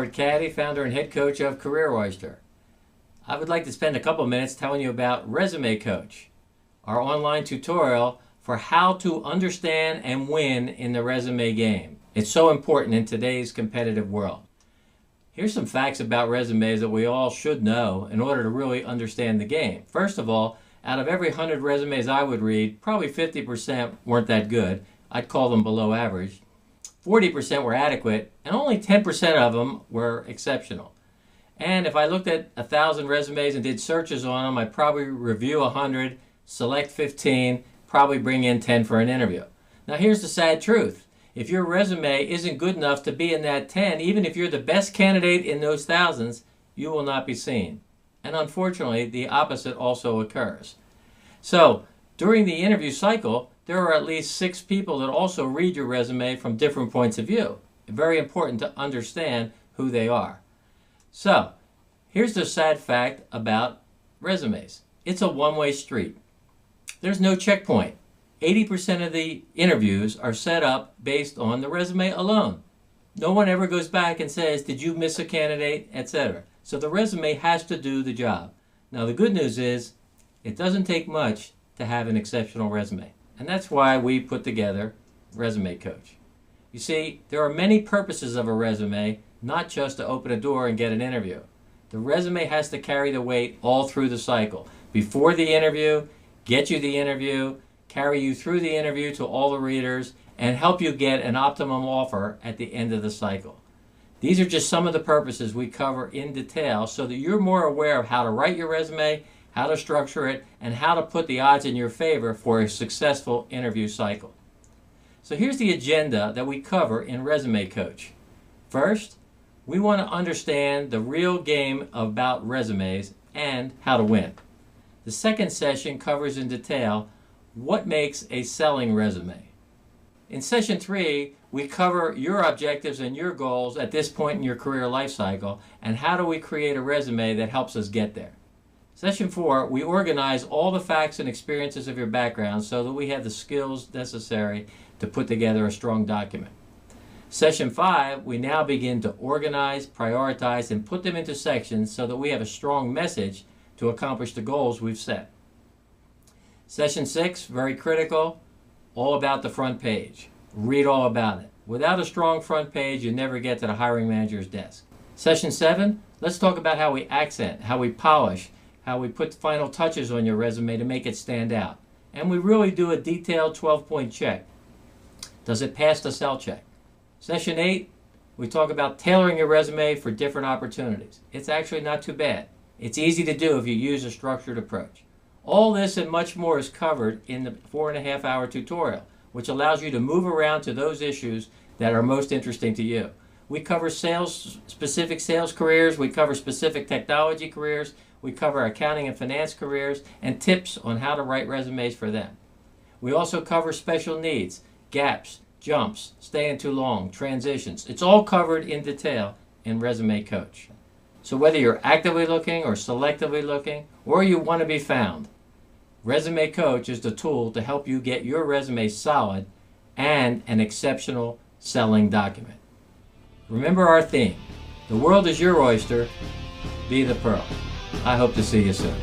Howard Caddy, founder and head coach of CareerOyster. I would like to spend a couple minutes telling you about ResumeCoach, our online tutorial for how to understand and win in the resume game. It's so important in today's competitive world. Here's some facts about resumes that we all should know in order to really understand the game. First of all, out of every 100 resumes I would read, probably 50% weren't that good. I'd call them below average. 40% were adequate, and only 10% of them were exceptional. And if I looked at 1,000 resumes and did searches on them, I'd probably review 100, select 15, probably bring in 10 for an interview. Now here's the sad truth. If your resume isn't good enough to be in that 10, even if you're the best candidate in those thousands, you will not be seen. And unfortunately, the opposite also occurs. So, during the interview cycle, there are at least 6 people that also read your resume from different points of view. Very important to understand who they are. So, here's the sad fact about resumes. It's a one-way street. There's no checkpoint. 80% of the interviews are set up based on the resume alone. No one ever goes back and says, did you miss a candidate, etc. So the resume has to do the job. Now the good news is, it doesn't take much to have an exceptional resume. And that's why we put together ResumeCoach. You see, there are many purposes of a resume, not just to open a door and get an interview. The resume has to carry the weight all through the cycle. Before the interview, get you the interview, carry you through the interview to all the readers, and help you get an optimum offer at the end of the cycle. These are just some of the purposes we cover in detail so that you're more aware of how to write your resume, how to structure it, and how to put the odds in your favor for a successful interview cycle. So here's the agenda that we cover in ResumeCoach. First, we want to understand the real game about resumes and how to win. The second session covers in detail what makes a selling resume. In session 3, we cover your objectives and your goals at this point in your career life cycle, and how do we create a resume that helps us get there. Session 4, we organize all the facts and experiences of your background so that we have the skills necessary to put together a strong document. Session 5, we now begin to organize, prioritize, and put them into sections so that we have a strong message to accomplish the goals we've set. Session 6, very critical, all about the front page. Read all about it. Without a strong front page, you never get to the hiring manager's desk. Session 7, let's talk about how we accent, how we polish, how we put final touches on your resume to make it stand out. And we really do a detailed 12-point check. Does it pass the cell check? Session 8, we talk about tailoring your resume for different opportunities. It's actually not too bad. It's easy to do if you use a structured approach. All this and much more is covered in the 4.5-hour tutorial, which allows you to move around to those issues that are most interesting to you. We cover specific sales careers, we cover specific technology careers, we cover accounting and finance careers, and tips on how to write resumes for them. We also cover special needs, gaps, jumps, staying too long, transitions. It's all covered in detail in ResumeCoach. So whether you're actively looking or selectively looking, or you want to be found, ResumeCoach is the tool to help you get your resume solid and an exceptional selling document. Remember our theme, the world is your oyster, be the pearl. I hope to see you soon.